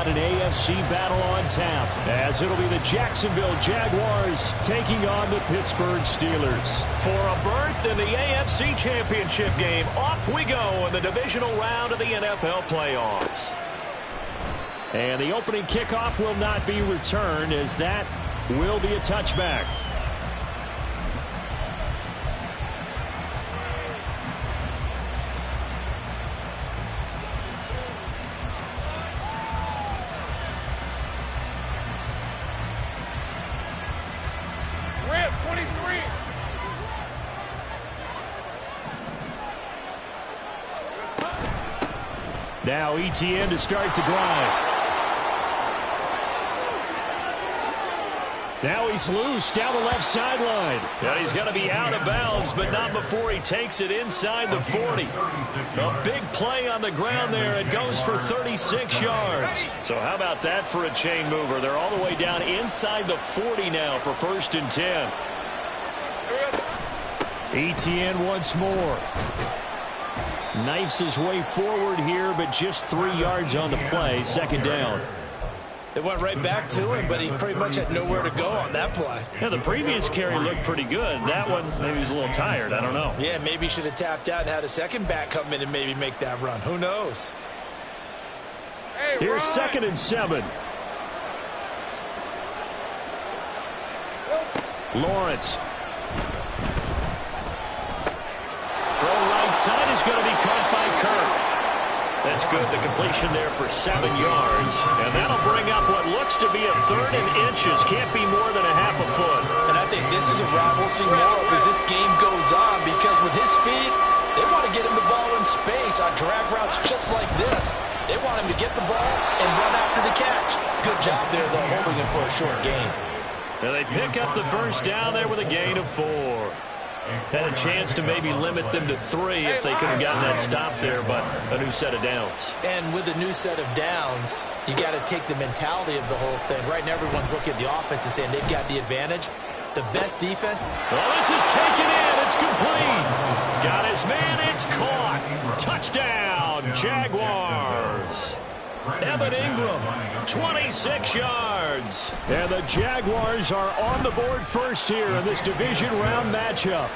got an AFC battle on tap, as it'll be the Jacksonville Jaguars taking on the Pittsburgh Steelers. For a berth in the AFC Championship game, off we go in the divisional round of the NFL playoffs. And the opening kickoff will not be returned, as that will be a touchback. Now ETN to start the drive. Now he's loose down the left sideline. And he's going to be out of bounds, but not before he takes it inside the 40. A big play on the ground there. It goes for 36 yards. So how about that for a chain mover? They're all the way down inside the 40 now for 1st and 10. ETN once more. Knifes his way forward here, but just 3 yards on the play. 2nd down. It went right back to him, but he pretty much had nowhere to go on that play. Yeah, the previous carry looked pretty good. That one, maybe he was a little tired. I don't know. Yeah, maybe he should have tapped out and had a second back come in and maybe make that run. Who knows? Here's 2nd and 7. Lawrence. Throw right side is going to be caught by Kirk. That's good. The completion there for 7 yards. And that'll bring up what looks to be a 3rd and inches. Can't be more than a half a foot. And I think this is a route we'll see more of as this game goes on, because with his speed, they want to get him the ball in space on drag routes just like this. They want him to get the ball and run after the catch. Good job there, though, holding him for a short gain. And they pick up the 1st down there with a gain of 4. Had a chance to maybe limit them to 3 if they could have gotten that stop there, but a new set of downs. And with a new set of downs, you got to take the mentality of the whole thing. Right now, everyone's looking at the offense and saying they've got the advantage. The best defense. Well, this is taken in. It's complete. Got his man. It's caught. Touchdown, Jaguars. Evan Ingram, 26 yards. And the Jaguars are on the board first here in this division round matchup.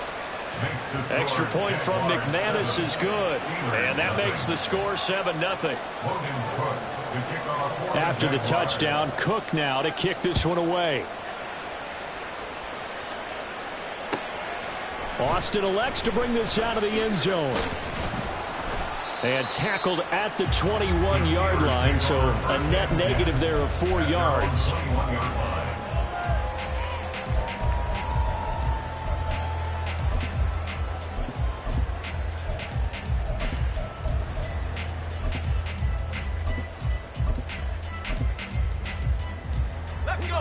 Extra point from McManus is good. And that makes the score 7-0. After the touchdown, Cook now to kick this one away. Austin elects to bring this out of the end zone. And tackled at the 21-yard line, so a net negative there of 4 yards.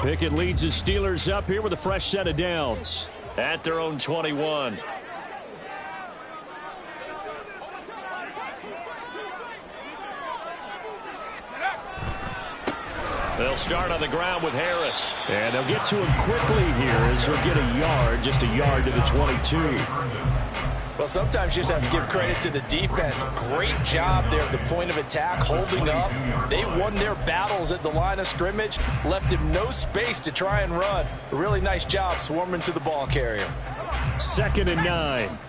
Pickett leads his Steelers up here with a fresh set of downs. At their own 21. They'll start on the ground with Harris. And they'll get to him quickly here as he'll get a yard, just a yard to the 22. Well, sometimes you just have to give credit to the defense. Great job there at the point of attack, holding up. They won their battles at the line of scrimmage, left him no space to try and run. A really nice job swarming to the ball carrier. 2nd and 9.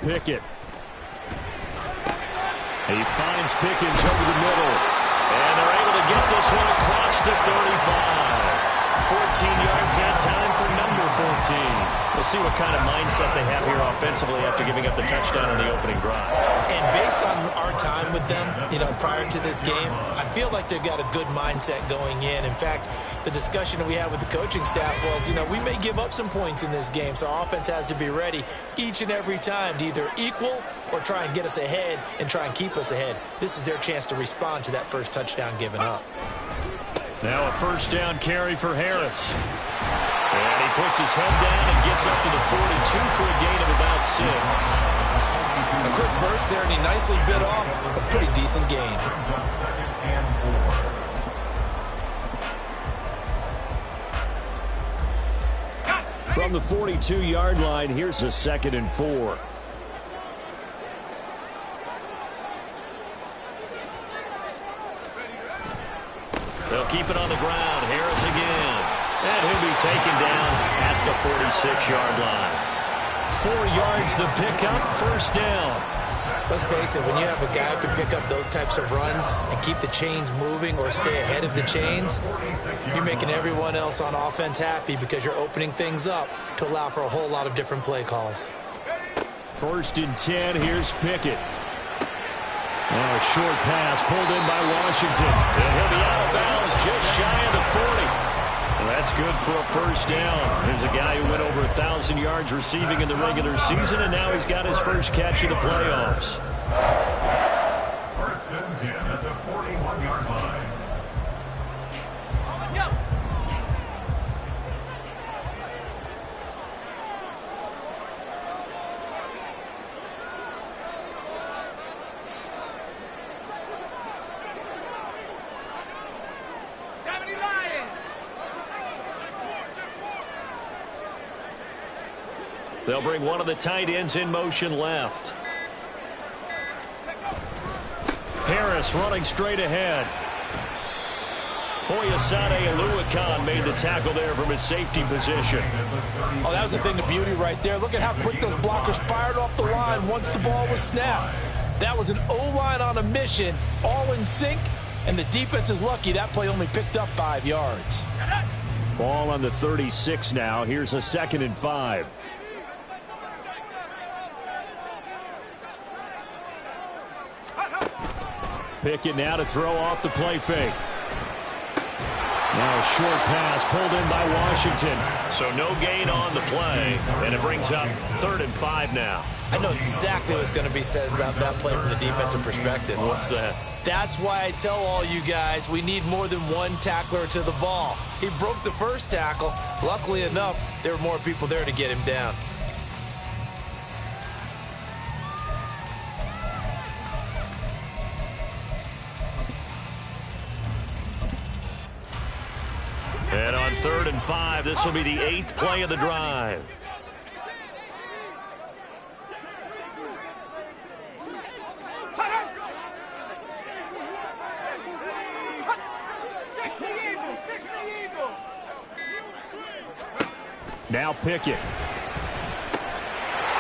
Pickett. He finds Pickens over the middle. And they're able to get this one across the 35. 14 yards that time for number 14. We'll see what kind of mindset they have here offensively after giving up the touchdown on the opening drive. And based on our time with them, prior to this game, I feel like they've got a good mindset going in. In fact, the discussion that we had with the coaching staff was, we may give up some points in this game, so our offense has to be ready each and every time to either equal or try and get us ahead and try and keep us ahead. This is their chance to respond to that first touchdown given up. Now a 1st down carry for Harris. And he puts his head down and gets up to the 42 for a gain of about 6. A quick burst there, and he nicely bit off a pretty decent gain. From the 42-yard line, here's a 2nd and 4. They'll keep it on the ground. Harris again. And he'll be taken down at the 46-yard line. 4 yards the pickup, 1st down. Let's face it, when you have a guy who can pick up those types of runs and keep the chains moving or stay ahead of the chains, you're making everyone else on offense happy because you're opening things up to allow for a whole lot of different play calls. 1st and 10, here's Pickett. Oh, a short pass pulled in by Washington. And he'll be out of bounds just shy of the 40. Well, that's good for a 1st down. There's a guy who went over 1,000 yards receiving in the regular season, and now he's got his first catch of the playoffs. 1st and 10 at the 41-yard line. They'll bring one of the tight ends in motion left. Harris running straight ahead. Foyesade Oluwakan made the tackle there from his safety position. Oh, that was the thing, the beauty right there. Look at how quick those blockers fired off the line once the ball was snapped. That was an O-line on a mission, all in sync, and the defense is lucky that play only picked up 5 yards. Ball on the 36 now. Here's a 2nd and 5. Pickett now to throw off the play fake. Now a short pass pulled in by Washington. So no gain on the play, and it brings up 3rd and 5 now. I know exactly what's going to be said about that play from the defensive perspective. What's that? That's why I tell all you guys we need more than one tackler to the ball. He broke the first tackle. Luckily enough, there were more people there to get him down. And on 3rd and 5, this will be the 8th play of the drive. Now Pickett.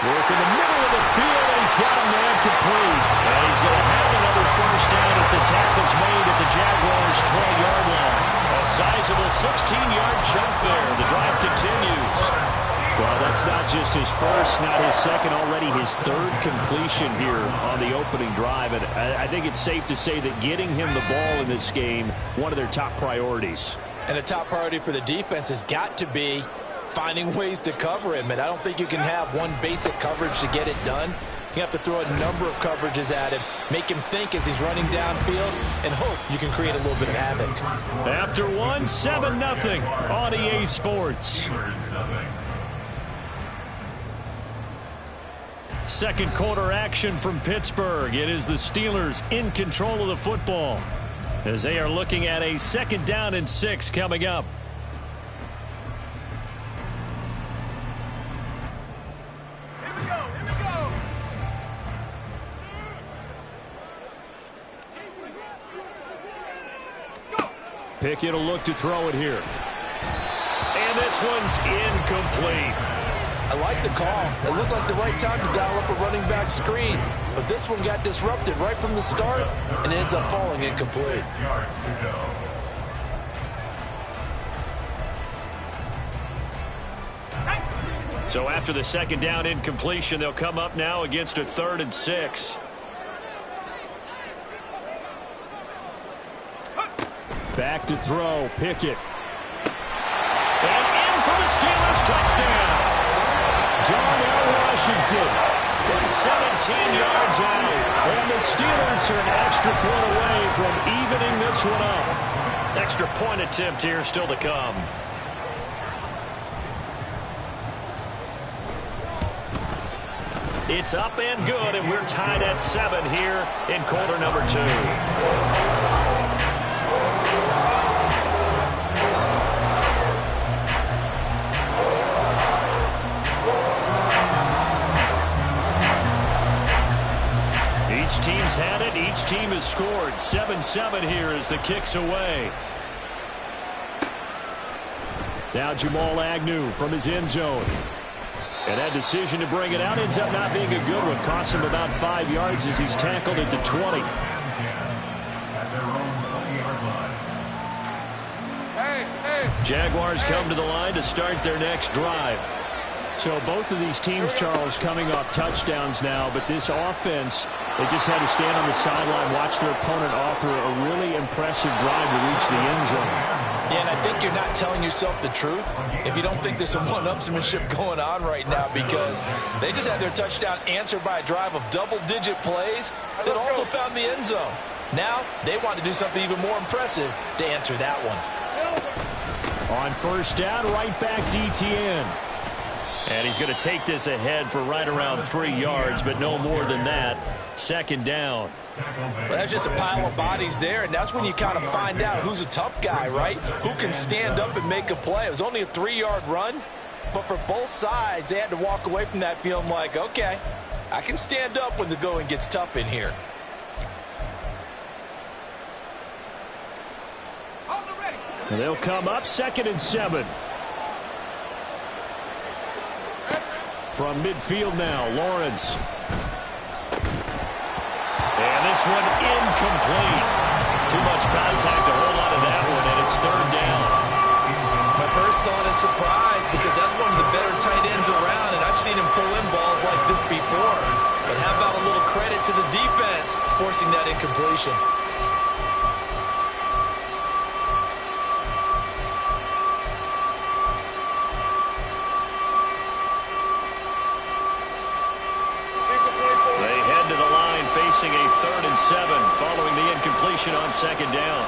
Work in the middle of the field, and he's got a man complete. And he's going to have another 1st down as the tackle's made at the Jaguars' 12-yard line. A sizable 16-yard jump there. The drive continues. Well, that's not just his first, not his second, already his 3rd completion here on the opening drive. And I think it's safe to say that getting him the ball in this game, one of their top priorities. And the top priority for the defense has got to be finding ways to cover him. And I don't think you can have one basic coverage to get it done. You have to throw a number of coverages at him, make him think as he's running downfield, and hope you can create a little bit of havoc. After 7-0 on EA Sports. 2nd quarter action from Pittsburgh. It is the Steelers in control of the football as they are looking at a 2nd down and 6 coming up. Pickett will look to throw it here. And this one's incomplete. I like the call. It looked like the right time to dial up a running back screen. But this one got disrupted right from the start and ends up falling incomplete. So after the 2nd down incompletion, they'll come up now against a 3rd and 6. Back to throw, Pickett. And in for the Steelers, touchdown. Darnell Washington From 17 yards out. And the Steelers are an extra point away from evening this one up. Extra point attempt here still to come. It's up and good, and we're tied at 7 here in quarter number 2. teams had it. Each team has scored. 7-7 here as the kick's away. Now Jamal Agnew from his end zone. And that decision to bring it out ends up not being a good one. Costs him about 5 yards as he's tackled at the 20. Jaguars come to the line to start their next drive. So both of these teams, Charles, coming off touchdowns now, but this offense, they just had to stand on the sideline, watch their opponent offer a really impressive drive to reach the end zone. Yeah, and I think you're not telling yourself the truth if you don't think there's some one-upsmanship going on right now, because they just had their touchdown answered by a drive of double-digit plays that also found the end zone. Now they want to do something even more impressive to answer that one. On first down, right back to Etienne. And he's going to take this ahead for right around 3 yards, but no more than that. Second down. Well, that's just a pile of bodies there, and that's when you kind of find out who's a tough guy, right? Who can stand up and make a play. It was only a 3-yard run, but for both sides, they had to walk away from that feeling like, okay, I can stand up when the going gets tough in here. And they'll come up 2nd and 7. From midfield now, Lawrence. And this one incomplete. Too much contact to hold on to that one, and it's 3rd down. My first thought is surprise, because that's one of the better tight ends around, and I've seen him pull in balls like this before. But how about a little credit to the defense forcing that incompletion? Facing a 3rd and 7 following the incompletion on 2nd down.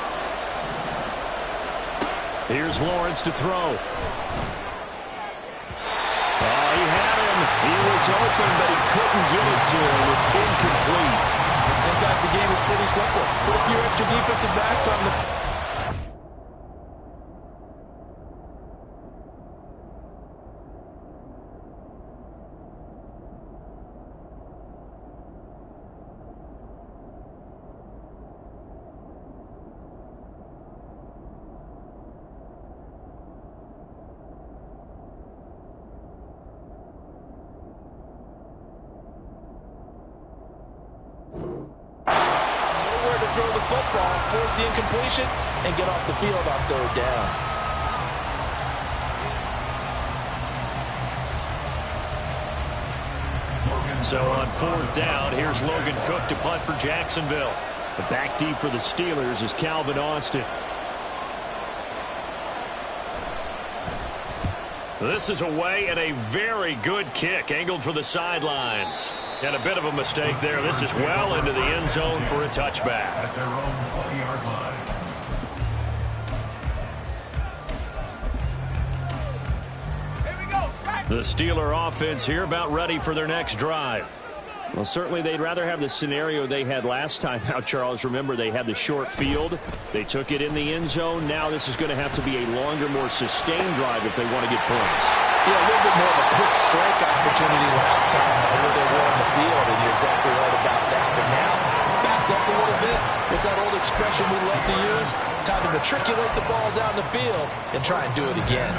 Here's Lawrence to throw. Oh, he had him. He was open, but he couldn't get it to him. It's incomplete. Sometimes the game is pretty simple. Put a few extra defensive backs on the... throw the football, force the incompletion, and get off the field on 3rd down. So on 4th down, here's Logan Cook to punt for Jacksonville. The back deep for the Steelers is Calvin Austin. This is away and a very good kick, angled for the sidelines. And a bit of a mistake there. This is well into the end zone for a touchback. At their own 20-yard line. The Steeler offense here about ready for their next drive. Well, certainly they'd rather have the scenario they had last time. Now, Charles, remember they had the short field. They took it in the end zone. Now this is going to have to be a longer, more sustained drive if they want to get points. Yeah, a little bit more of a quick strike opportunity last time where they were on the field, and you're exactly right about that. But now, backed up a little bit. It's that old expression we love to use. Time to matriculate the ball down the field and try and do it again.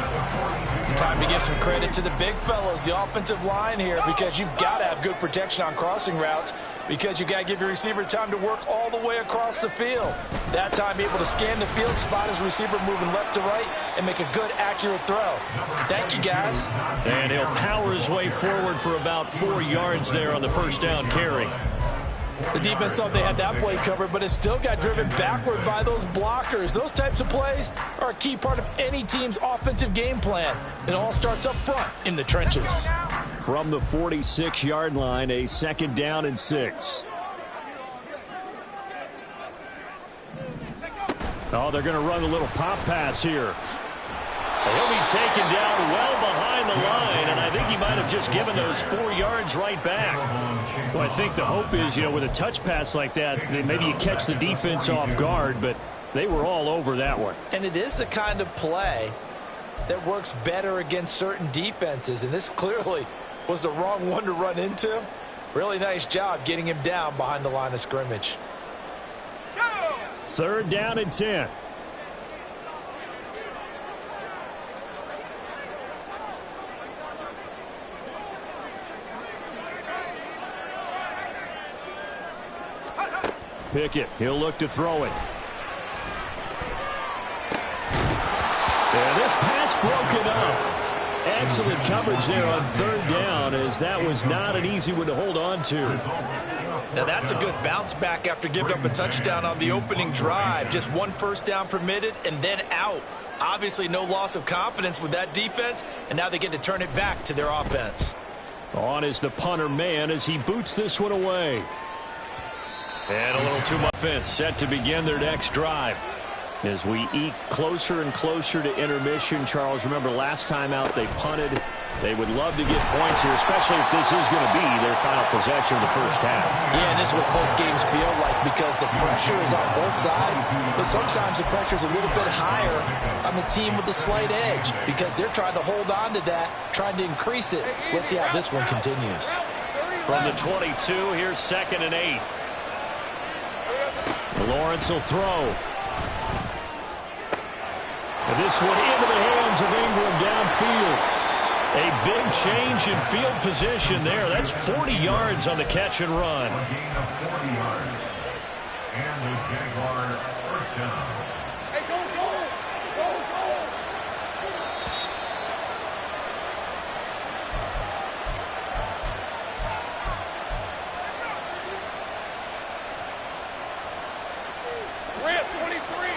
Time to give some credit to the big fellows, the offensive line here, because you've got to have good protection on crossing routes, because you got to give your receiver time to work all the way across the field. That time, be able to scan the field, spot his receiver moving left to right, and make a good, accurate throw. Thank you, guys. And he'll power his way forward for about 4 yards there on the first down carry. The defense thought they had that play covered, but it still got driven backward by those blockers. Those types of plays are a key part of any team's offensive game plan. It all starts up front in the trenches. From the 46-yard line, a 2nd down and 6. Oh, they're going to run a little pop pass here. He'll be taken down well behind the line, and I think he might have just given those 4 yards right back. Well, I think the hope is, with a touch pass like that, maybe you catch the defense off guard, but they were all over that one. And it is the kind of play that works better against certain defenses, and this clearly was the wrong one to run into. Really nice job getting him down behind the line of scrimmage. 3rd down and 10. Pickett, he'll look to throw it. And this pass broken up. Excellent coverage there on 3rd down, as that was not an easy one to hold on to. Now that's a good bounce back after giving up a touchdown on the opening drive. Just 1 first down permitted and then out. Obviously no loss of confidence with that defense, and now they get to turn it back to their offense. On is the punter man as he boots this one away. And a little too much offense set to begin their next drive. As we eke closer and closer to intermission, Charles, remember last time out they punted. They would love to get points here, especially if this is going to be their final possession of the first half. Yeah, and this is what close games feel like because the pressure is on both sides, but sometimes the pressure is a little bit higher on the team with the slight edge because they're trying to hold on to that, trying to increase it. Let's see how this one continues. From the 22, here's 2nd and 8. Lawrence will throw. And this one into the hands of Ingram downfield. A big change in field position there. That's 40 yards on the catch and run. A gain of 40 yards. And the Jaguar first down. Hey, go, go, go, go. Grant, 23.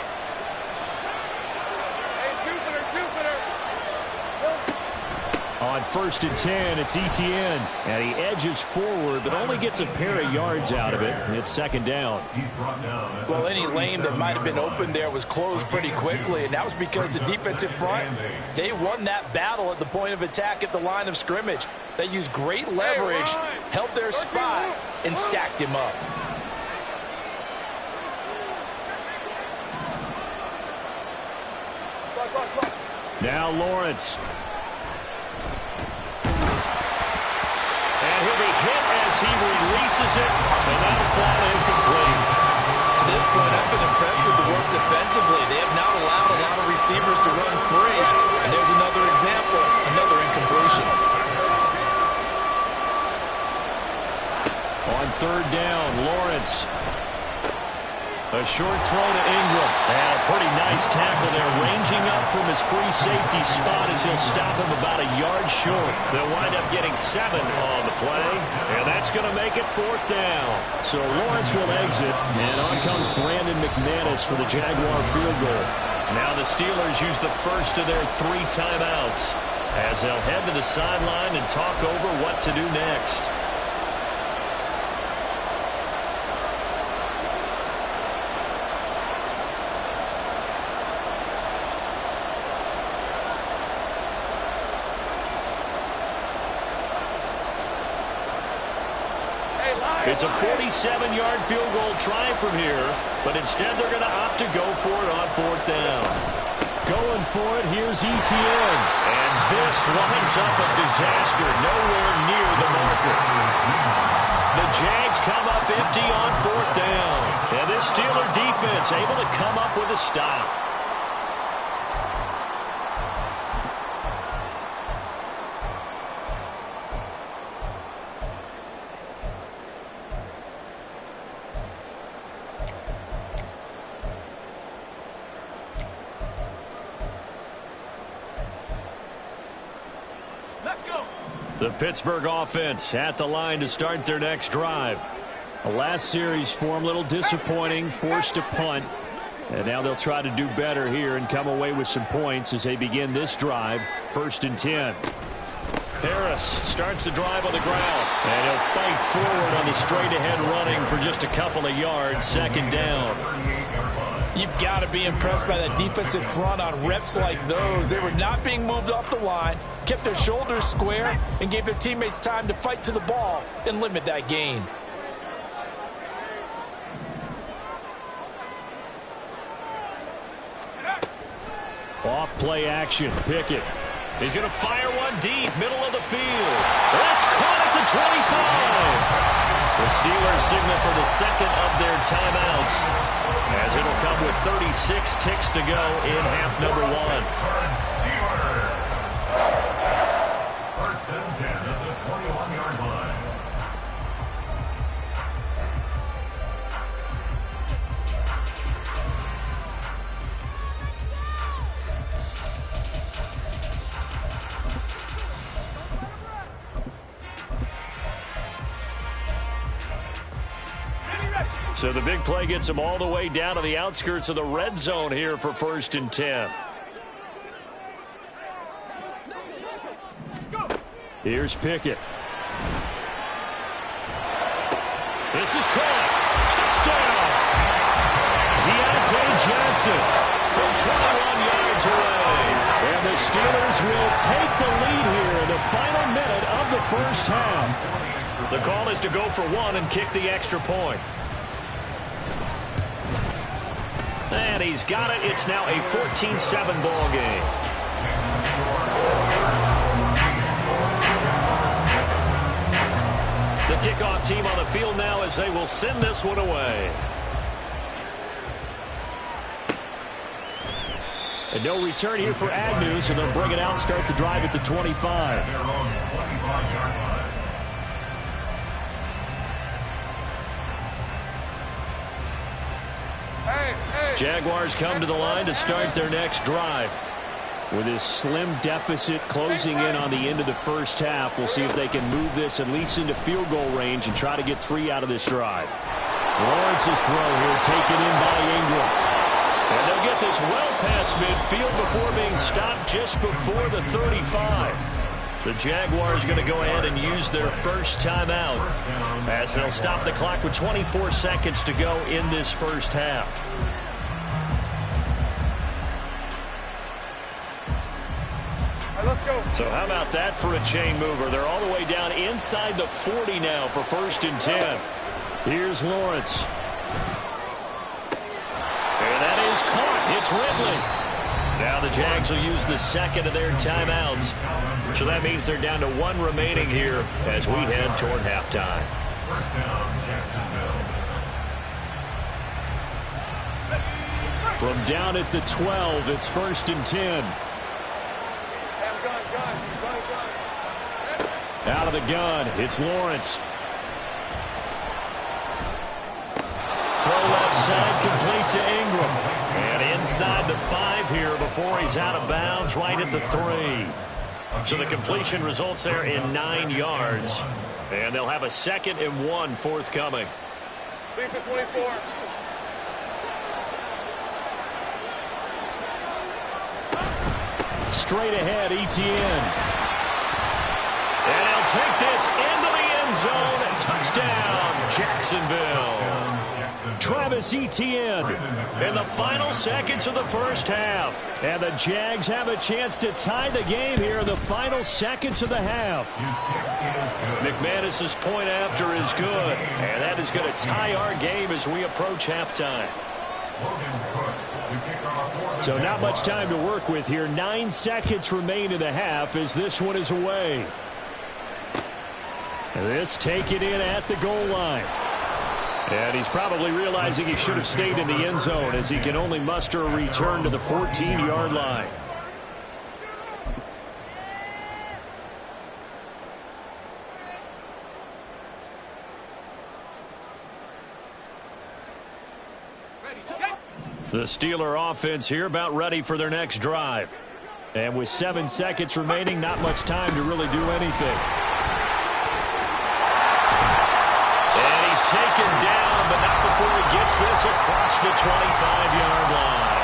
On 1st and 10, it's Etienne. And he edges forward, but only gets a pair of yards out of it. It's 2nd down. Well, any lane that might have been open there was closed pretty quickly, and that was because the defensive front, they won that battle at the point of attack at the line of scrimmage. They used great leverage, held their spot, and stacked him up. Now Lawrence. And he'll be hit as he releases it, and that'll fall incomplete. To this point, I've been impressed with the work defensively. They have not allowed a lot of receivers to run free. And there's another example, another incompletion. On 3rd down, Lawrence. A short throw to Ingram. And a pretty nice tackle there, ranging up from his free safety spot as he'll stop him about a yard short. They'll wind up getting 7 on the play, and that's going to make it 4th down. So Lawrence will exit, and on comes Brandon McManus for the Jaguar field goal. Now the Steelers use the first of their 3 timeouts as they'll head to the sideline and talk over what to do next. It's a 47-yard field goal try from here, but instead they're going to opt to go for it on 4th down. Going for it, here's Etienne. And this winds up a disaster, nowhere near the marker. The Jags come up empty on 4th down. And this Steeler defense able to come up with a stop. The Pittsburgh offense at the line to start their next drive. The last series for him, a little disappointing, forced to punt. And now they'll try to do better here and come away with some points as they begin this drive. 1st and 10. Harris starts the drive on the ground. And he'll fight forward on the straight-ahead running for just a couple of yards. 2nd down. You've got to be impressed by that defensive front on reps like those. They were not being moved off the line, kept their shoulders square, and gave their teammates time to fight to the ball and limit that gain. Off play action, Pickett. He's going to fire one deep, middle of the field. That's caught at the 25. The Steelers signal for the second of their timeouts, as it'll come with 36 ticks to go in half number one. First and 10 at the 21-yard line. So the big play gets them all the way down to the outskirts of the red zone here for first and 10. Here's Pickett. This is caught. Touchdown! Deontay Johnson from 21 yards away. And the Steelers will take the lead here in the final minute of the first half. The call is to go for one and kick the extra point. And he's got it. It's now a 14-7 ball game. The kickoff team on the field now as they will send this one away. And no return here for Agnew, so they'll bring it out and start the drive at the 25. Jaguars come to the line to start their next drive. With this slim deficit closing in on the end of the first half, we'll see if they can move this at least into field goal range and try to get 3 out of this drive. Lawrence's throw here taken in by Ingram. And they'll get this well past midfield before being stopped just before the 35. The Jaguars going to go ahead and use their first timeout as they'll stop the clock with 24 seconds to go in this first half. Let's go. So how about that for a chain mover? They're all the way down inside the 40 now for first and 10. Here's Lawrence. And that is caught. It's Ridley. Now the Jags will use the second of their timeouts. So that means they're down to 1 remaining here as we head toward halftime. From down at the 12, it's first and 10. Out of the gun, it's Lawrence. Throw left side, complete to Ingram. And inside the 5 here before he's out of bounds, right at the 3. So the completion results there in 9 yards. And they'll have a 2nd and 1 forthcoming. Lisa 24. Straight ahead, ETN. And he'll take this into the end zone. Touchdown, Jacksonville. Travis Etienne In the final seconds of the first half. And the Jags have a chance to tie the game here in the final seconds of the half. McManus's point after is good. And that is going to tie our game as we approach halftime. So not much time to work with here. 9 seconds remain in the half as this one is away. This taken in at the goal line. And he's probably realizing he should have stayed in the end zone as he can only muster a return to the 14-yard line. The Steeler offense here about ready for their next drive. And with 7 seconds remaining, not much time to really do anything. And he's taken down, but not before he gets this across the 25-yard line.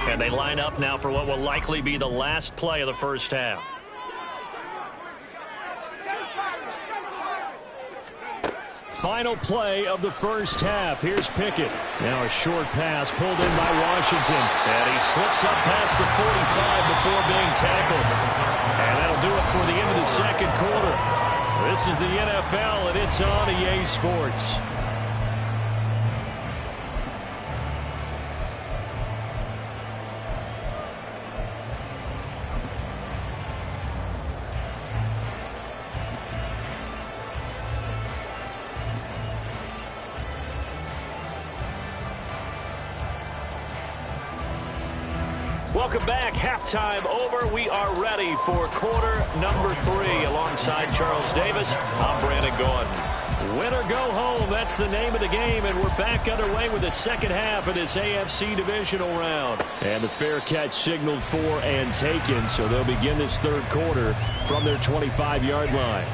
And they line up now for what will likely be the last play of the first half. Final play of the first half. Here's Pickett. Now a short pass pulled in by Washington. And he slips up past the 45 before being tackled. And that'll do it for the end of the second quarter. This is the NFL, and it's on EA Sports. Welcome back. Halftime over. We are ready for quarter number 3. Alongside Charles Davis, I'm Brandon Gaudin. Win or go home, that's the name of the game, and we're back underway with the second half of this AFC divisional round. And the fair catch signaled for and taken, so they'll begin this third quarter from their 25-yard line.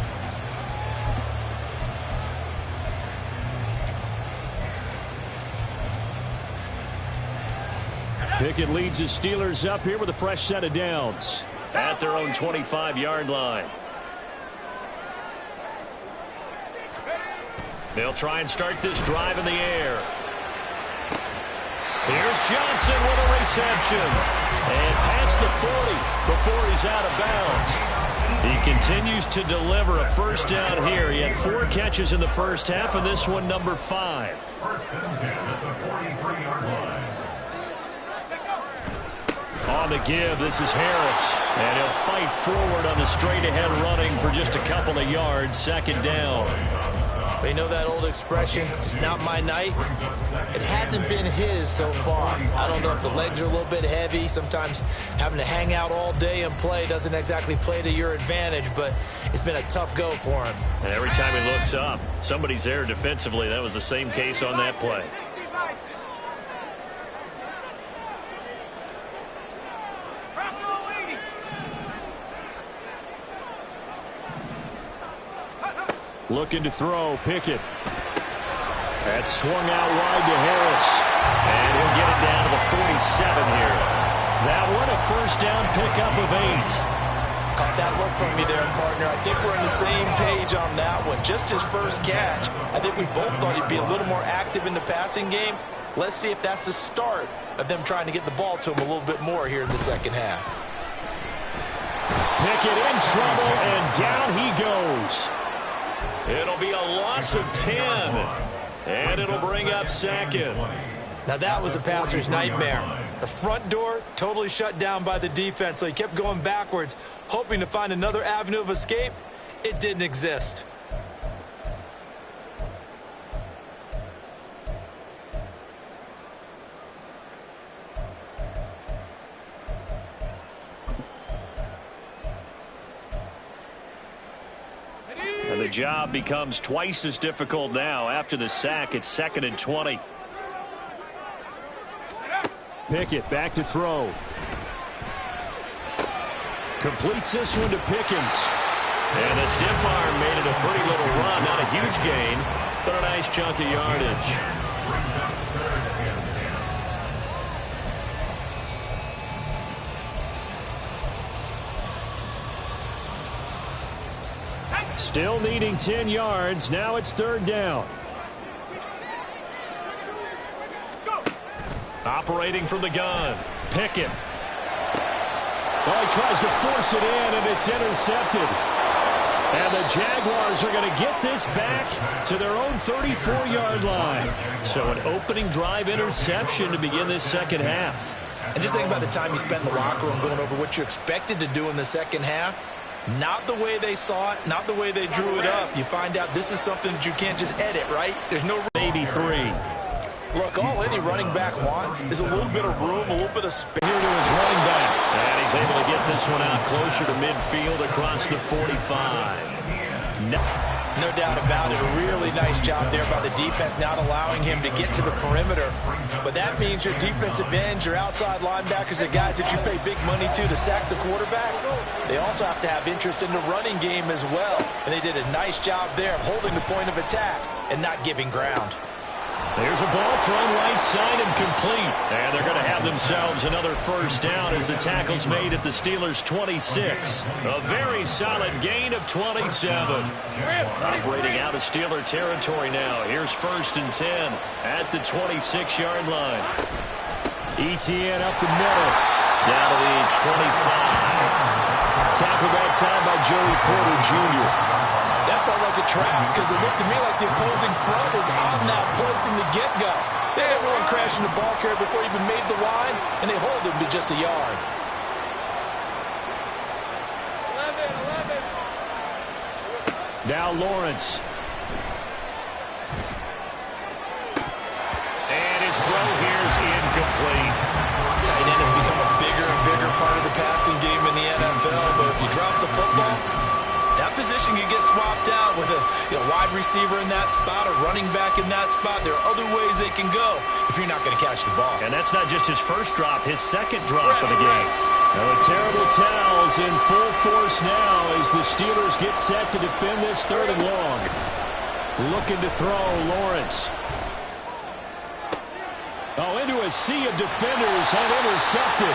Pickett leads the Steelers up here with a fresh set of downs. At their own 25-yard line. They'll try and start this drive in the air. Here's Johnson with a reception. And past the 40 before he's out of bounds. He continues to deliver a first down here. He had 4 catches in the first half, and this one number 5. First and 10 at the 43-yard line. On the give, this is Harris. And he'll fight forward on the straight-ahead running for just a couple of yards. Second down. Well, you know that old expression, it's not my night? It hasn't been his so far. I don't know if the legs are a little bit heavy. Sometimes having to hang out all day and play doesn't exactly play to your advantage, but it's been a tough go for him. And every time he looks up, somebody's there defensively. That was the same case on that play. Looking to throw, Pickett. That swung out wide to Harris. And he'll get it down to the 47 here. That one a first down pickup of 8. Caught that look from me there, partner. I think we're on the same page on that one. Just his first catch. I think we both thought he'd be a little more active in the passing game. Let's see if that's the start of them trying to get the ball to him a little bit more here in the second half. Pickett in trouble, and down he goes. It'll be a loss of 10. And it'll bring up second. Now that was a passer's nightmare. The front door totally shut down by the defense, so he kept going backwards, hoping to find another avenue of escape. It didn't exist. And the job becomes twice as difficult now. After the sack, it's 2nd and 20. Pickett back to throw. Completes this one to Pickens. And the stiff arm made it a pretty little run. Not a huge gain, but a nice chunk of yardage. Still needing 10 yards. Now it's 3rd down. Operating from the gun. Pickett. Well, he tries to force it in, and it's intercepted. And the Jaguars are going to get this back to their own 34-yard line. So an opening drive interception to begin this second half. And just think about the time you spent in the locker room going over what you expected to do in the second half. Not the way they saw it, not the way they drew it up. You find out this is something that you can't just edit, right? There's no... 83. Look, all any running back wants is a little bit of room, a little bit of space. Here to his running back. And he's able to get this one out closer to midfield across the 45. No doubt about it. A really nice job there by the defense, not allowing him to get to the perimeter. But that means your defensive ends, your outside linebackers, the guys that you pay big money to sack the quarterback, they also have to have interest in the running game as well. And they did a nice job there of holding the point of attack and not giving ground. There's a ball thrown right side and complete. And they're going to have themselves another first down as the tackle's made at the Steelers' 26. A very solid gain of 27. Operating out of Steeler territory now. Here's 1st and 10 at the 26-yard line. ETN up the middle. Down to the 25. Tackled that time by Joey Porter Jr. That felt like a trap because it looked to me like the opposing front was on that play from the get-go. They had everyone crashing the ball carrier before he even made the line, and they hold him to just a yard. 11. Now Lawrence. And his throw here is incomplete. Tight end has become a bigger and bigger part of the passing game in the NFL, but if you drop the football, that position can get swapped out with a wide receiver in that spot, a running back in that spot. There are other ways they can go if you're not going to catch the ball. And that's not just his first drop, his second drop of the game. Now a terrible towels in full force now as the Steelers get set to defend this 3rd and long. Looking to throw, Lawrence. Oh, into a sea of defenders and intercepted.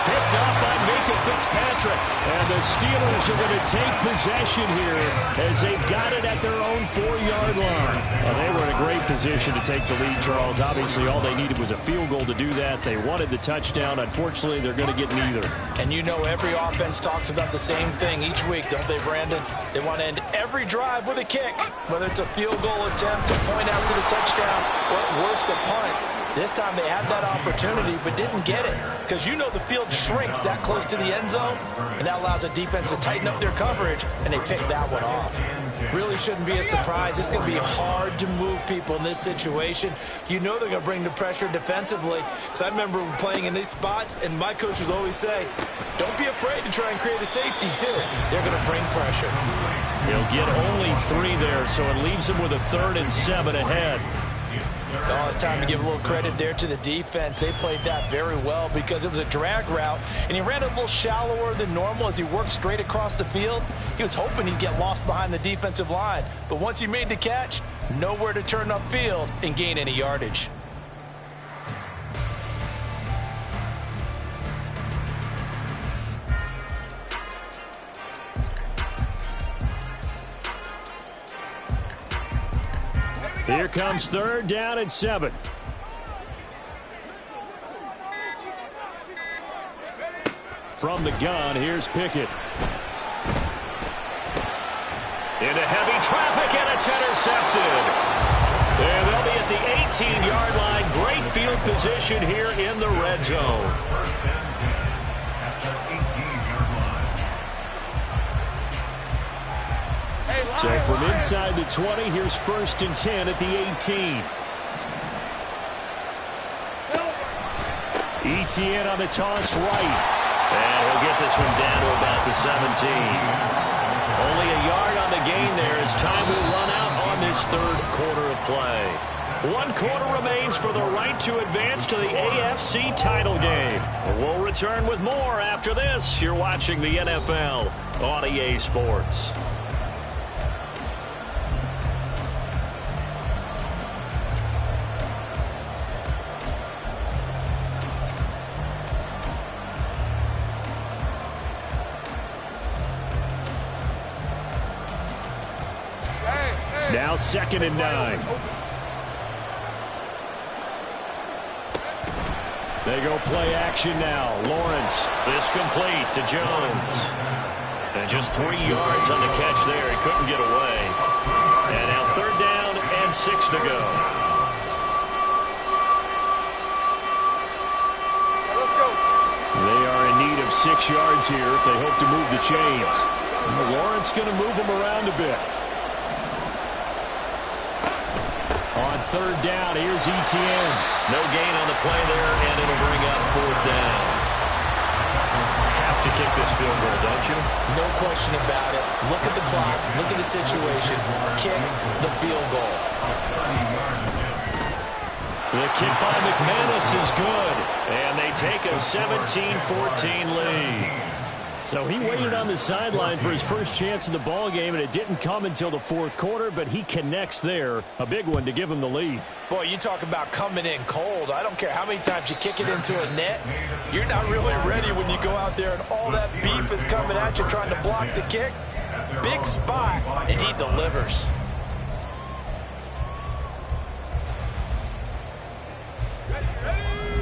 Picked up by Minkah Fitzpatrick. And the Steelers are going to take possession here as they've got it at their own 4-yard line. Well, they were in a great position to take the lead, Charles. Obviously, all they needed was a field goal to do that. They wanted the touchdown. Unfortunately, they're going to get neither. And you know every offense talks about the same thing each week, don't they, Brandon? They want to end every drive with a kick, whether it's a field goal attempt, a point after the touchdown, or at worst, a punt. This time they had that opportunity but didn't get it because you know the field shrinks that close to the end zone, and that allows the defense to tighten up their coverage, and they picked that one off. Really shouldn't be a surprise. It's going to be hard to move people in this situation. You know they're going to bring the pressure defensively because I remember playing in these spots, and my coaches always say, don't be afraid to try and create a safety too. They're going to bring pressure. He'll get only 3 there, so it leaves him with a 3rd and 7 ahead. Oh, it's time to give a little credit there to the defense. They played that very well because it was a drag route, and he ran a little shallower than normal as he worked straight across the field. He was hoping he'd get lost behind the defensive line, but once he made the catch, nowhere to turn upfield and gain any yardage. Here comes 3rd down and 7. From the gun, here's Pickett. Into heavy traffic, and it's intercepted. And they'll be at the 18-yard line. Great field position here in the red zone. So from inside the 20, here's 1st and 10 at the 18. Etienne on the toss right. And he'll get this one down to about the 17. Only a yard on the gain there as time will run out on this 3rd quarter of play. 1 quarter remains for the right to advance to the AFC title game. We'll return with more after this. You're watching the NFL on EA Sports. Now 2nd and 9. They go play action now. Lawrence. This complete to Jones. And just 3 yards on the catch there. He couldn't get away. And now 3rd down and 6 to go. Let's go. They are in need of 6 yards here if they hope to move the chains. Lawrence going to move them around a bit. On 3rd down, here's Etienne. No gain on the play there, and it'll bring up 4th down. Have to kick this field goal, don't you? No question about it. Look at the clock. Look at the situation. Kick the field goal. The kick by McManus is good, and they take a 17-14 lead. So he waited on the sideline for his first chance in the ball game, and it didn't come until the 4th quarter, but he connects there. A big one to give him the lead. Boy, you talk about coming in cold. I don't care how many times you kick it into a net. You're not really ready when you go out there and all that beef is coming at you trying to block the kick. Big spot, and he delivers.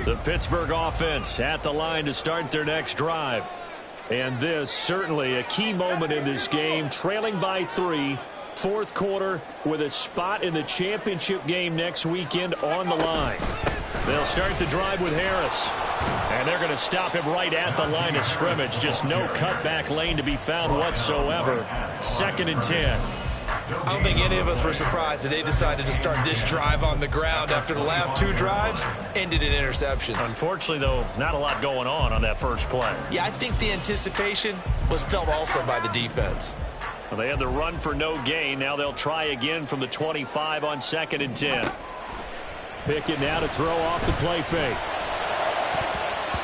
The Pittsburgh offense at the line to start their next drive. And this certainly a key moment in this game, trailing by 3 Fourth quarter with a spot in the championship game next weekend on the line. They'll start the drive with Harris. And they're going to stop him right at the line of scrimmage. Just no cutback lane to be found whatsoever. 2nd and 10. I don't think any of us were surprised that they decided to start this drive on the ground after the last 2 drives ended in interceptions. Unfortunately, though, not a lot going on that first play. Yeah, I think the anticipation was felt also by the defense. Well, they had the run for no gain. Now they'll try again from the 25 on 2nd and 10. Pickett now to throw off the play fake.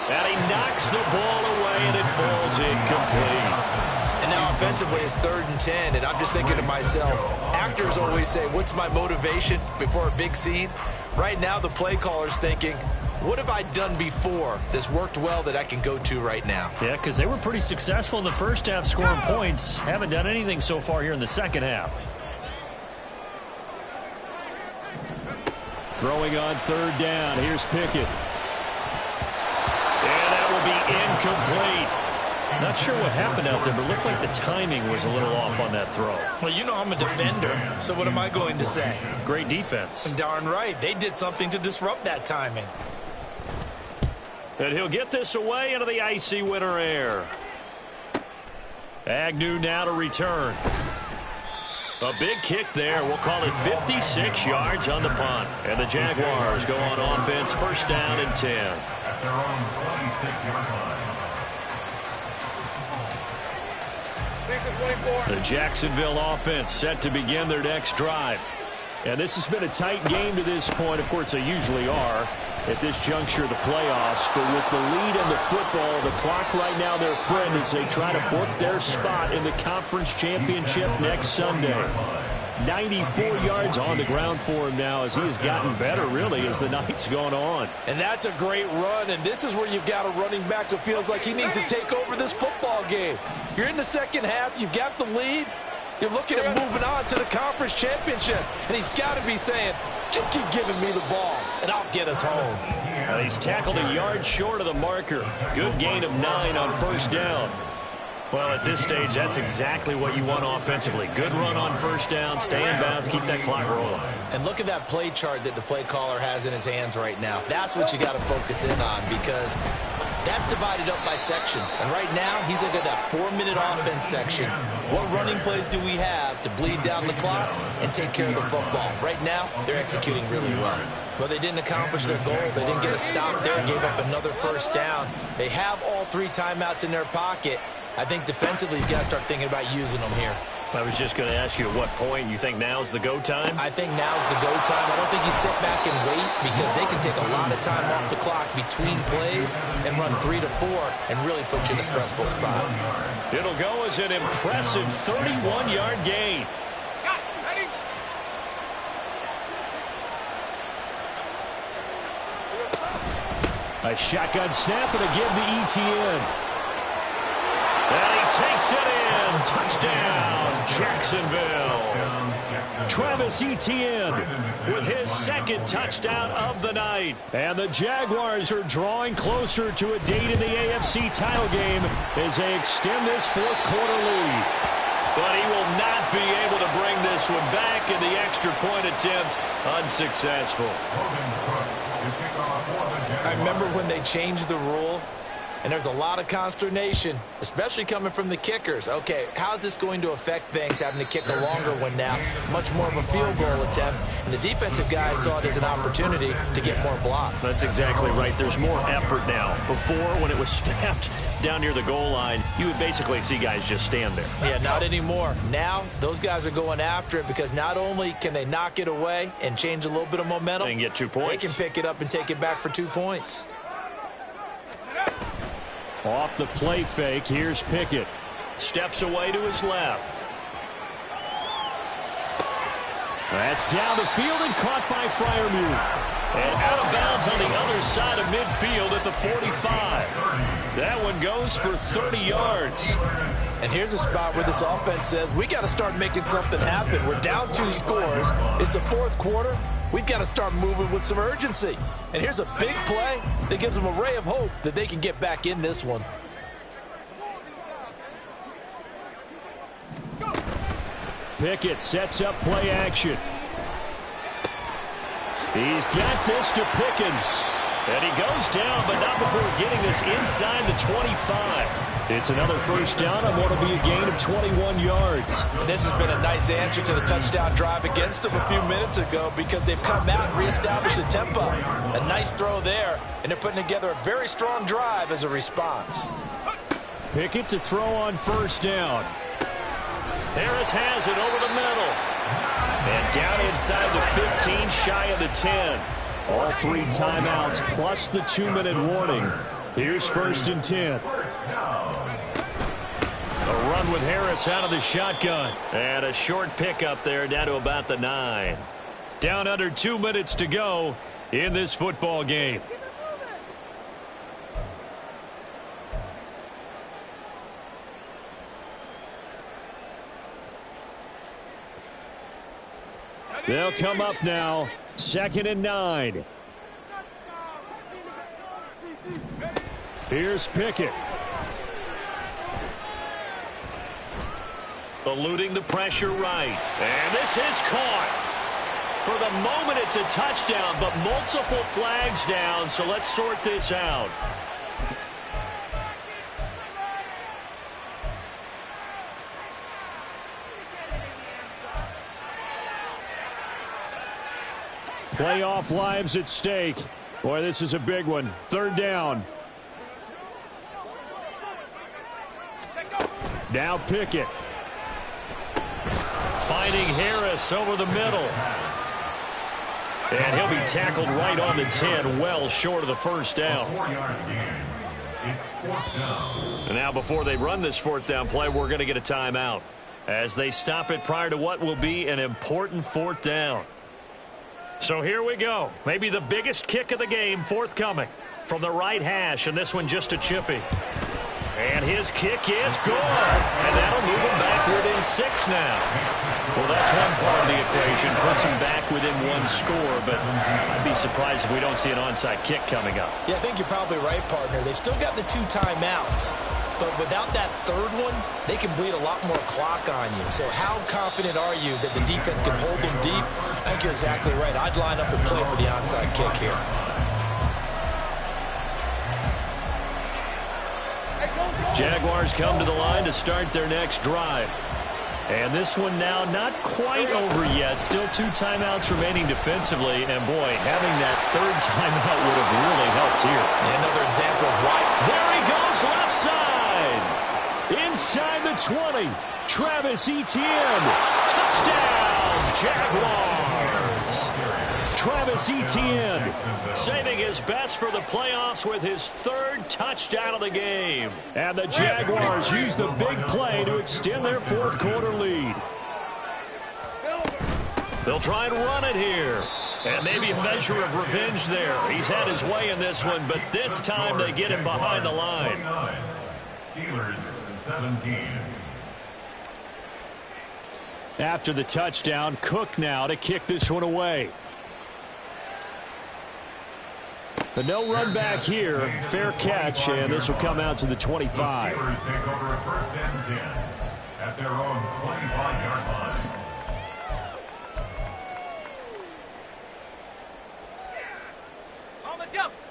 And he knocks the ball away, and it falls incomplete. And now offensively it's 3rd and 10, and I'm just thinking to myself, actors always say, what's my motivation before a big scene? Right now the play caller's thinking, what have I done before that's worked well that I can go to right now? Yeah, because they were pretty successful in the first half scoring points. Haven't done anything so far here in the second half. Throwing on 3rd down. Here's Pickett. And that will be incomplete. Not sure what happened out there, but it looked like the timing was a little off on that throw. Well, you know I'm a defender, so what am I going to say? Great defense. Darn right. They did something to disrupt that timing. And he'll get this away into the icy winter air. Agnew now to return. A big kick there. We'll call it 56 yards on the punt. And the Jaguars go on offense, 1st down and 10. At their own 26-yard line. The Jacksonville offense set to begin their next drive. And this has been a tight game to this point. Of course, they usually are at this juncture of the playoffs. But with the lead in the football, the clock right now their friend as they try to book their spot in the conference championship next Sunday. 94 yards on the ground for him now as he has gotten better, really, as the night's gone on. And that's a great run, and this is where you've got a running back who feels like he needs to take over this football game. You're in the second half, you've got the lead, you're looking at moving on to the conference championship, and he's got to be saying, just keep giving me the ball, and I'll get us home. Well, he's tackled a yard short of the marker. Good gain of 9 on 1st down. Well, at this stage, that's exactly what you want offensively. Good run on 1st down, stay in bounds, keep that clock rolling. And look at that play chart that the play caller has in his hands right now. That's what you got to focus in on because that's divided up by sections. And right now, he's looking at that 4-minute offense section. What running plays do we have to bleed down the clock and take care of the football? Right now, they're executing really well. Well, they didn't accomplish their goal. They didn't get a stop there, gave up another 1st down. They have all 3 timeouts in their pocket. I think defensively, you've got to start thinking about using them here. I was just going to ask you at what point you think now's the go time? I think now's the go time. I don't think you sit back and wait because they can take a lot of time off the clock between plays and run 3 to 4 and really put you in a stressful spot. It'll go as an impressive 31-yard gain. A shotgun snap and a give to ETN. And he takes it in. Touchdown, Jacksonville. Travis Etienne with his 2nd touchdown of the night. And the Jaguars are drawing closer to a date in the AFC title game as they extend this 4th quarter lead. But he will not be able to bring this one back in the extra point attempt. Unsuccessful. I remember when they changed the rule. And there's a lot of consternation, especially coming from the kickers. Okay, how's this going to affect things, having to kick a longer one now? Much more of a field goal attempt. And the defensive guys saw it as an opportunity to get more block. That's exactly right. There's more effort now. Before, when it was snapped down near the goal line, you would basically see guys just stand there. Yeah, not anymore. Now, those guys are going after it because not only can they knock it away and change a little bit of momentum, they can get 2 points. They can pick it up and take it back for 2 points. Off the play fake, here's Pickett. Steps away to his left. That's down the field and caught by Freiermuth. And out of bounds on the other side of midfield at the 45. That one goes for 30 yards. And here's a spot where this offense says, we got to start making something happen. We're down 2 scores. It's the 4th quarter. We've got to start moving with some urgency. And here's a big play that gives them a ray of hope that they can get back in this one. Pickett sets up play action. He's got this to Pickens. And he goes down, but not before getting this inside the 25. It's another first down on what will be a gain of 21 yards. And this has been a nice answer to the touchdown drive against them a few minutes ago because they've come out and reestablished the tempo. A nice throw there, and they're putting together a very strong drive as a response. Pickett to throw on first down. Harris has it over the middle. And down inside the 15, shy of the 10. All 3 timeouts plus the 2-minute warning. Here's first and 10. A run with Harris out of the shotgun. And a short pickup there down to about the 9. Down under 2 minutes to go in this football game. They'll come up now. 2nd and 9. Here's Pickett. Eluding the pressure right. And this is caught. For the moment, it's a touchdown, but multiple flags down, so let's sort this out. Playoff lives at stake. Boy, this is a big one. 3rd down. Now Pickett. Finding Harris over the middle. And he'll be tackled right on the 10, well short of the first down. And now before they run this 4th down play, we're going to get a timeout as they stop it prior to what will be an important 4th down. So here we go. Maybe the biggest kick of the game forthcoming from the right hash, and this one just a chippy. And his kick is good. And that'll move him back within 6 now. Well, that's one part of the equation. Puts him back within 1 score, but I'd be surprised if we don't see an onside kick coming up. Yeah, I think you're probably right, partner. They've still got the 2 timeouts. But without that 3rd one, they can bleed a lot more clock on you. So how confident are you that the defense can hold them deep? I think you're exactly right. I'd line up and play for the onside kick here. Jaguars come to the line to start their next drive. And this one now not quite over yet. Still 2 timeouts remaining defensively. And, boy, having that 3rd timeout would have really helped here. And another example of why. There he goes, left side. Inside the 20. Travis Etienne. Touchdown, Jaguars. Travis Etienne saving his best for the playoffs with his 3rd touchdown of the game. And the Jaguars use the big play to extend their 4th quarter lead. They'll try and run it here. And maybe a measure of revenge there. He's had his way in this one, but this time they get him behind the line. Steelers 17. After the touchdown, Cook now to kick this one away. But no run back here. Fair catch, and this will come out to the 25. The Steelers take over a 1st and 10 at their own 25-yard line.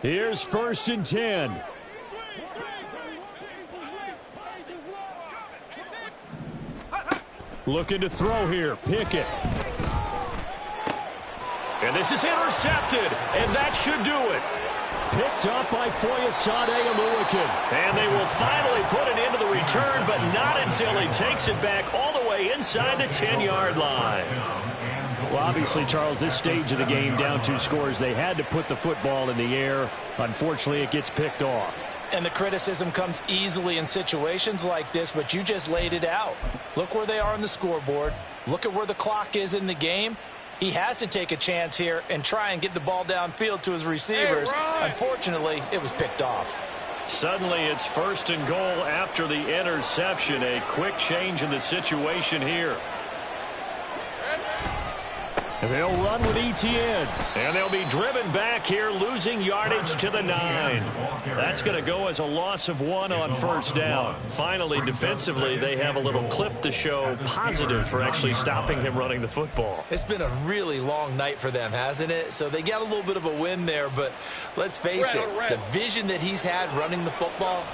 Here's 1st and 10. Looking to throw here. Pickett. And this is intercepted, and that should do it. Picked up by Foyesade Aluakin. And they will finally put an end to the return, but not until he takes it back all the way inside the 10-yard line. Well, obviously, Charles, this stage of the game, down 2 scores, they had to put the football in the air. Unfortunately, it gets picked off. And the criticism comes easily in situations like this, but you just laid it out. Look where they are on the scoreboard. Look at where the clock is in the game. He has to take a chance here and try and get the ball downfield to his receivers. Unfortunately, it was picked off. Suddenly, it's 1st and goal after the interception. A quick change in the situation here. And they'll run with ETN. And they'll be driven back here, losing yardage to the 9. That's going to go as a loss of 1 on first down. Finally, defensively, they have a little clip to show positive for actually stopping him running the football. It's been a really long night for them, hasn't it? So they got a little bit of a win there, but let's face it, the vision that he's had running the football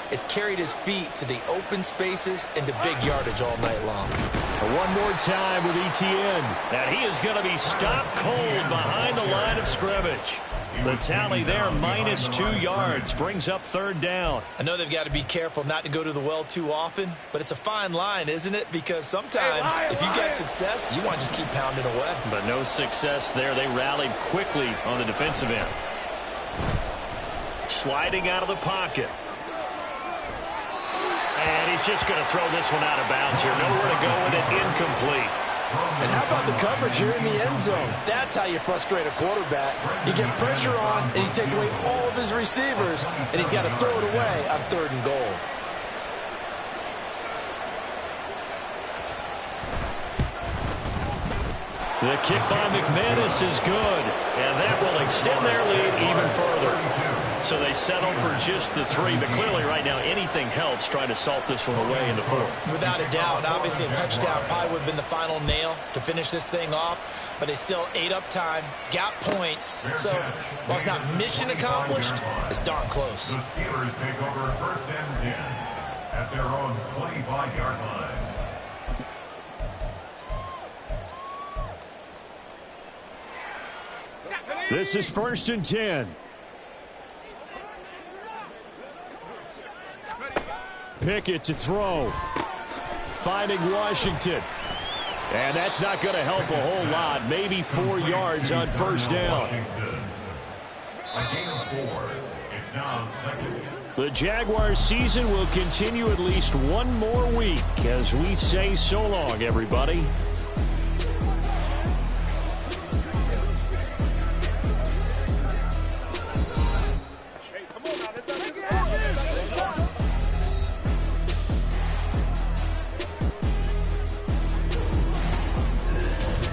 has carried his feet to the open spaces and to big yardage all night long. One more time with ETN. And he is going to be stopped cold behind the line of scrimmage. The tally there, -2 yards, brings up third down. I know they've got to be careful not to go to the well too often, but it's a fine line, isn't it? Because sometimes if you get success, you want to just keep pounding away. But no success there. They rallied quickly on the defensive end. Sliding out of the pocket. And he's just going to throw this one out of bounds here. Nowhere to go with it, incomplete. And how about the coverage here in the end zone? That's how you frustrate a quarterback. You get pressure on, and you take away all of his receivers, and he's got to throw it away on 3rd and goal. The kick by McManus is good, and that will extend their lead even further. So they settle for just the 3, but clearly right now anything helps trying to salt this one away in the 4th. Without a doubt, obviously a touchdown probably would have been the final nail to finish this thing off, but they still ate up time, got points. So while it's not mission accomplished, it's darn close. The Steelers take over 1st and 10 at their own 25-yard line. This is 1st and 10. Pickett to throw. Finding Washington. And that's not going to help a whole lot. Maybe 4 yards on first down. A gain of 4. It's now 2nd. The Jaguars season will continue at least one more week as we say so long, everybody.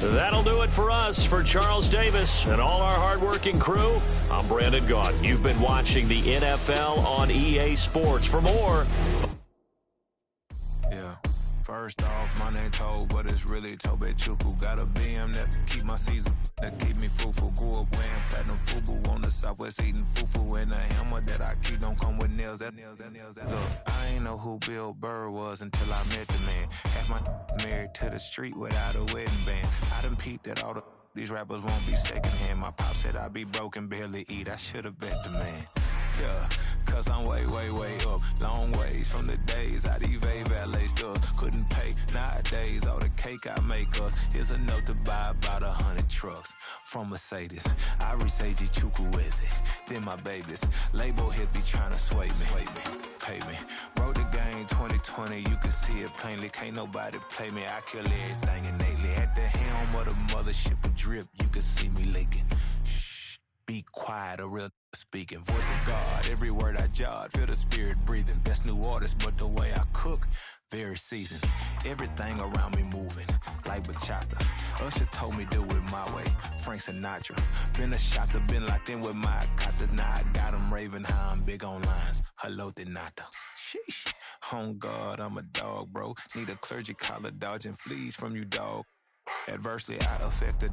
That'll do it for us. For Charles Davis and all our hardworking crew, I'm Brandon Gaudin. You've been watching the NFL on EA Sports. For more... Yeah. First off, my name Toad, but it's really Tobe Chuku. Got a BM that keep my season, that keep me fruitful. Grew up wearing platinum FUBU on the Southwest, eating fufu. And a hammer that I keep don't come with nails. Look, I ain't know who Bill Burr was until I met the man. Half my married to the street without a wedding band. I done peeped that all these rappers won't be secondhand. My pop said I'd be broken, barely eat. I should've bet the man. Yeah, cause I'm way, way, way up. Long ways from the days I evade valet stores. Couldn't pay nowadays. All the cake I make us is enough to buy about 100 trucks from Mercedes. I resage Chukwueze, then my babies. Label hit be trying to sway me, pay me. Wrote the game 2020, you can see it plainly. Can't nobody play me, I kill everything innately. At the helm of the mothership with drip, you can see me leaking. Shh, be quiet, a real speaking. Voice of God, every word I jot, feel the spirit breathing. Best new artist, but the way I cook, very seasoned. Everything around me moving, like bachata. Usher told me do it my way, Frank Sinatra. Been a shotter, been locked in with my katas. Now I got them raving how I'm big on lines. Hello, Denata. Sheesh. On God, I'm a dog, bro. Need a clergy collar, dodging fleas from you, dog. Adversely, I affect the